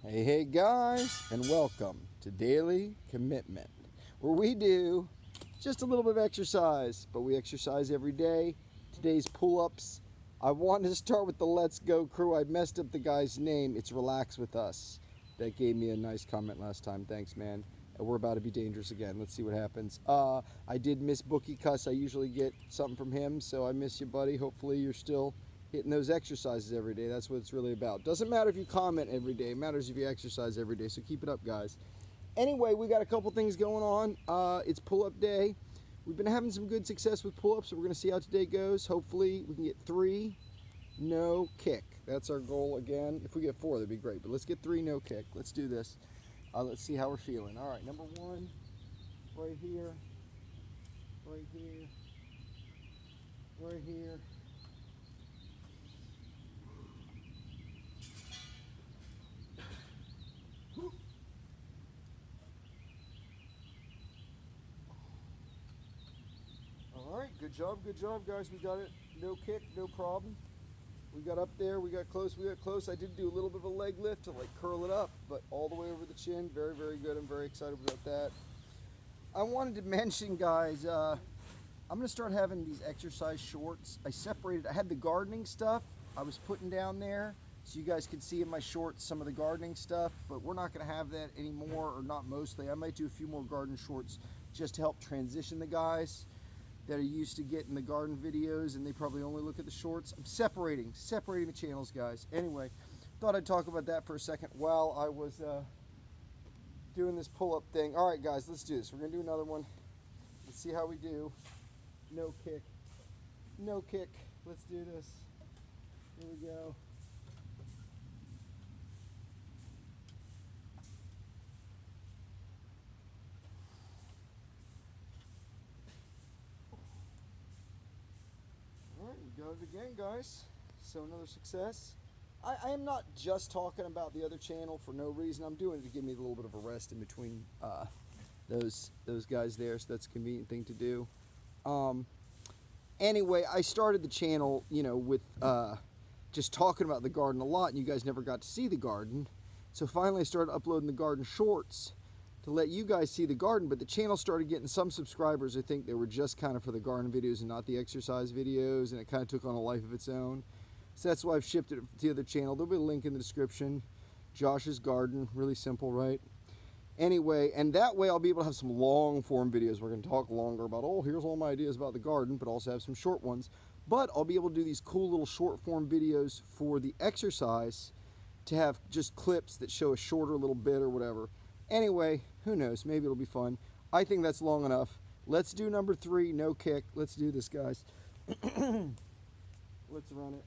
Hey guys, and welcome to Daily Commitment, where we do just a little bit of exercise, but we exercise every day. Today's pull-ups. I wanted to start with the Let's Go crew. I messed up the guy's name. It's Relax With Us. That gave me a nice comment last time. Thanks, man. And we're about to be dangerous again. Let's see what happens. I did miss Bookie Cuss. I usually get something from him, so I miss you, buddy. Hopefully you're still hitting those exercises every day. That's what it's really about. Doesn't matter if you comment every day. It matters if you exercise every day. So keep it up, guys. Anyway, we got a couple things going on. It's pull-up day. We've been having some good success with pull-ups, so we're going to see how today goes. Hopefully we can get 3, no kick. That's our goal again. If we get 4, that'd be great. But let's get 3, no kick. Let's do this. Let's see how we're feeling. All right, number 1, right here, right here, right here. All right, good job, guys. We got it. No kick, no problem. We got up there, we got close. I did do a little bit of a leg lift to like curl it up, but all the way over the chin. Very, very good. I'm very excited about that. I wanted to mention, guys, I'm going to start having these exercise shorts. I had the gardening stuff I was putting down there so you guys could see in my shorts some of the gardening stuff, but we're not going to have that anymore, or not mostly. I might do a few more garden shorts just to help transition the guys that are used to getting the garden videos and they probably only look at the shorts. I'm separating the channels, guys. Anyway, thought I'd talk about that for a second while I was doing this pull-up thing. All right, guys, let's do this. We're gonna do another one. Let's see how we do. No kick. No kick. Let's do this. Here we go. All right, we got it again, guys. So another success. I am not just talking about the other channel for no reason. I'm doing it to give me a little bit of a rest in between those guys there, so that's a convenient thing to do. Anyway, I started the channel, with just talking about the garden a lot, and you guys never got to see the garden. So finally I started uploading the garden shorts to let you guys see the garden, but the channel started getting some subscribers. I think they were just kind of for the garden videos and not the exercise videos, and it kind of took on a life of its own. So that's why I've shifted it to the other channel. There'll be a link in the description. Josh's Garden, really simple, right? Anyway, and that way I'll be able to have some long form videos. We're going to talk longer about, here's all my ideas about the garden, but also have some short ones. But I'll be able to do these cool little short form videos for the exercise to have just clips that show a shorter little bit or whatever. Anyway, who knows? Maybe it'll be fun. I think that's long enough. Let's do number 3, no kick. Let's do this, guys. Let's run it.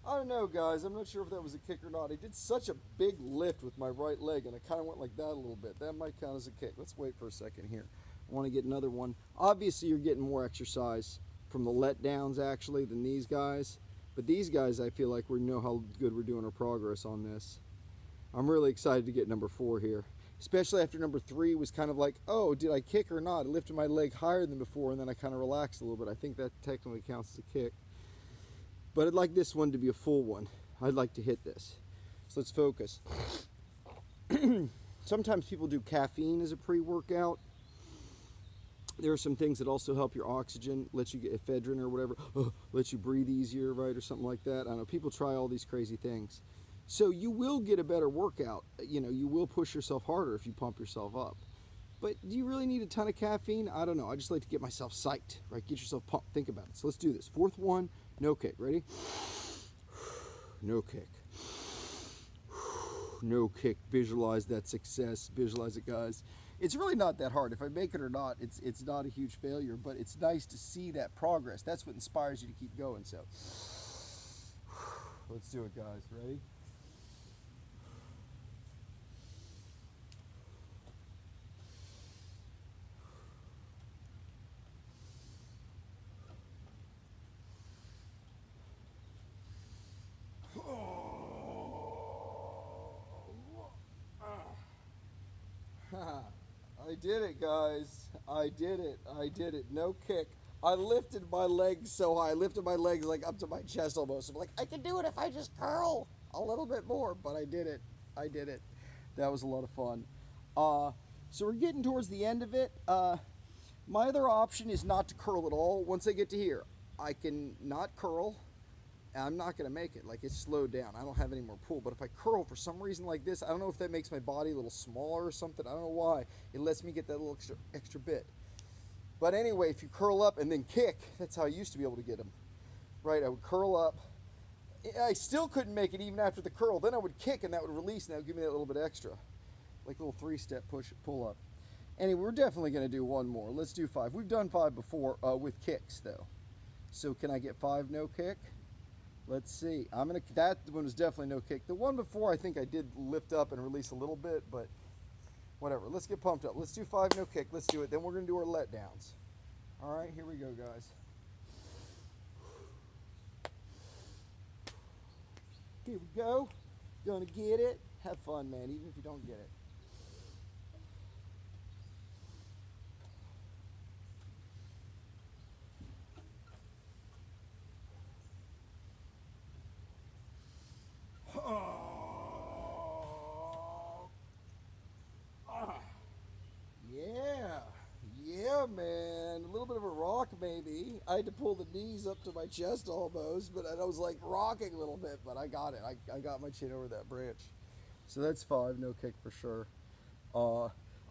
I don't know, guys. I'm not sure if that was a kick or not. I did such a big lift with my right leg, and I kind of went like that a little bit. That might count as a kick. Let's wait for a second here. I want to get another one. Obviously, you're getting more exercise from the letdowns, actually, than these guys. But these guys, I feel like we know how good we're doing our progress on this. I'm really excited to get number 4 here. Especially after number 3 was kind of like, oh, did I kick or not? I lifted my leg higher than before, and then I kind of relaxed a little bit. I think that technically counts as a kick. But I'd like this one to be a full one. I'd like to hit this. So let's focus. Sometimes people do caffeine as a pre-workout. There are some things that also help your oxygen, let you get ephedrine or whatever, let you breathe easier, right, or something like that. I don't know, people try all these crazy things. So you will get a better workout. You will push yourself harder if you pump yourself up. But do you really need a ton of caffeine? I don't know. I just like to get myself psyched, right? Get yourself pumped. Think about it. So let's do this. 4th one, no kick. Ready? No kick. No kick. Visualize that success. Visualize it, guys. It's really not that hard. If I make it or not, it's not a huge failure, but it's nice to see that progress. That's what inspires you to keep going. So let's do it, guys. Ready? I did it, guys. I did it. I did it. No kick. I lifted my legs so high. I lifted my legs like up to my chest almost. I'm like, I can do it if I just curl a little bit more. But I did it. I did it. That was a lot of fun. So we're getting towards the end of it. My other option is not to curl at all. Once I get to here, I can not curl. I'm not going to make it. Like, it's slowed down. I don't have any more pull. But if I curl for some reason like this, I don't know if that makes my body a little smaller or something. I don't know why. It lets me get that little extra bit. But anyway, if you curl up and then kick, that's how I used to be able to get them. Right? I would curl up. I still couldn't make it even after the curl. Then I would kick and that would release and that would give me that little bit extra. Like a little 3-step pull up. Anyway, we're definitely going to do one more. Let's do 5. We've done 5 before with kicks, though. So can I get 5 no kick? Let's see. That one was definitely no kick. The one before, I think I did lift up and release a little bit, but whatever. Let's get pumped up. Let's do 5 no kick. Let's do it. Then we're going to do our letdowns. All right, here we go, guys. Here we go. Gonna get it. Have fun, man, even if you don't get it. Yeah, man. A little bit of a rock, maybe. I had to pull the knees up to my chest almost, but I was like rocking a little bit, but I got it. I got my chin over that branch. So that's 5, no kick for sure.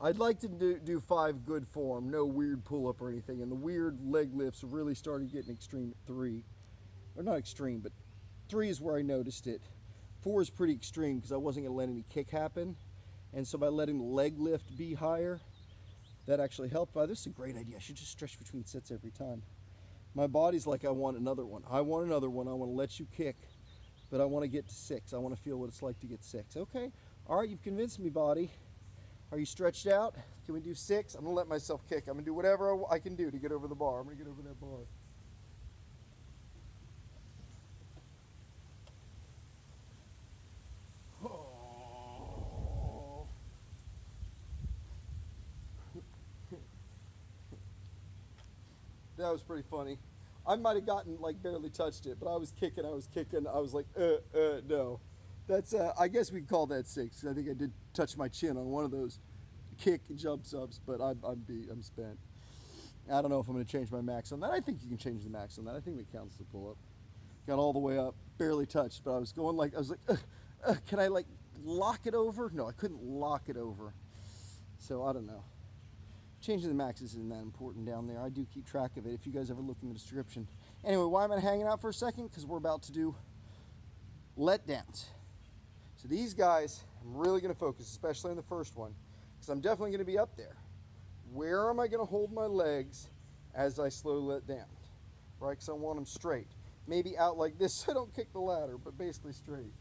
I'd like to do 5 good form, no weird pull-up or anything, and the weird leg lifts really started getting extreme at 3. Or not extreme, but 3 is where I noticed it. 4 is pretty extreme because I wasn't going to let any kick happen. And so by letting the leg lift be higher, that actually helped. Wow, this is a great idea. I should just stretch between sets every time. My body's like, I want another one. I want another one. I want to let you kick, but I want to get to 6. I want to feel what it's like to get 6. Okay. All right, you've convinced me, body. Are you stretched out? Can we do 6? I'm going to let myself kick. I'm going to do whatever I can do to get over the bar. I'm going to get over that bar. That was pretty funny. I might have gotten, like, barely touched it, but I was kicking. I was like, no. That's, I guess we could call that 6. I think I did touch my chin on one of those kick jump subs, but I'm beat. I'm spent. I don't know if I'm going to change my max on that. I think you can change the max on that. I think that counts as a pull-up. Got all the way up, barely touched, but I was going like, can I, like, lock it over? No, I couldn't lock it over. So I don't know. Changing the maxes isn't that important down there. I do keep track of it if you guys ever look in the description. Anyway, why am I hanging out for a second? Because we're about to do letdowns. So these guys, I'm really going to focus, especially on the first one, because I'm definitely going to be up there. Where am I going to hold my legs as I slowly let down? Right, because I want them straight. Maybe out like this so I don't kick the ladder, but basically straight.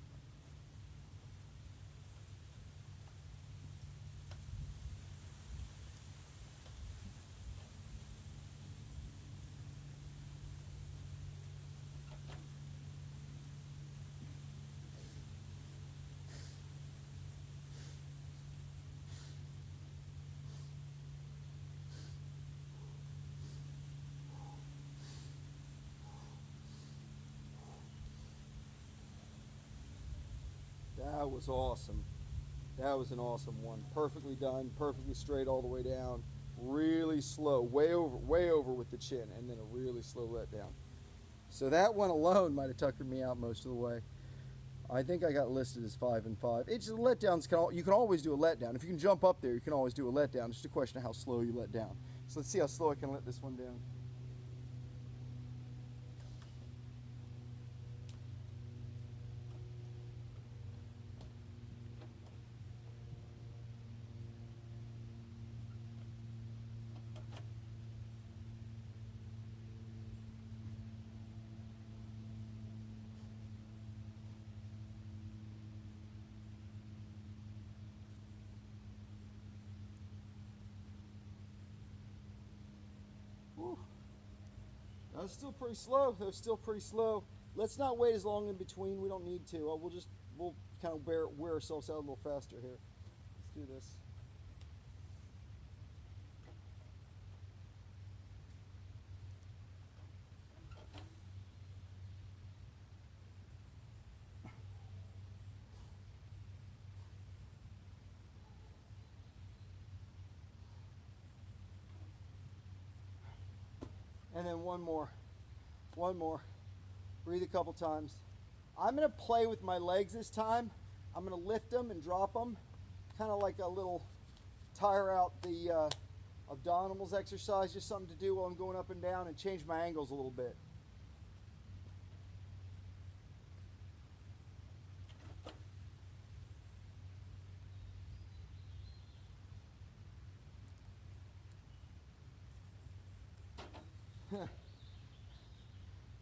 That was awesome. That was an awesome one. Perfectly done, perfectly straight all the way down. Really slow, way over with the chin, and then a really slow let down. So that one alone might have tuckered me out most of the way. I think I got listed as 5 and 5. It's just letdowns. You can always do a letdown. If you can jump up there, you can always do a letdown. It's just a question of how slow you let down. So let's see how slow I can let this one down. Whew. That was still pretty slow. That was still pretty slow. Let's not wait as long in between. We don't need to. We'll kind of wear ourselves out a little faster here. Let's do this. And then one more. One more. Breathe a couple times. I'm going to play with my legs this time. I'm going to lift them and drop them. Kind of like a little tire out the abdominals exercise. Just something to do while I'm going up and down and change my angles a little bit.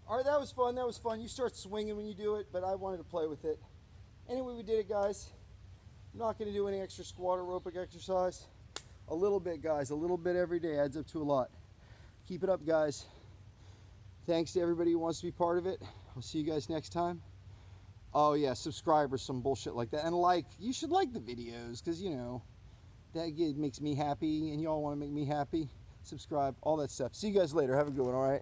All right, that was fun. That was fun. You start swinging when you do it, but I wanted to play with it. Anyway, we did it, guys. I'm not going to do any extra squat aerobic exercise. A little bit, guys. A little bit every day adds up to a lot. Keep it up, guys. Thanks to everybody who wants to be part of it. I'll see you guys next time. Oh, yeah, subscribe or some bullshit like that. And like. You should like the videos because, you know, that makes me happy and y'all want to make me happy. Subscribe, all that stuff. See you guys later. Have a good one, all right?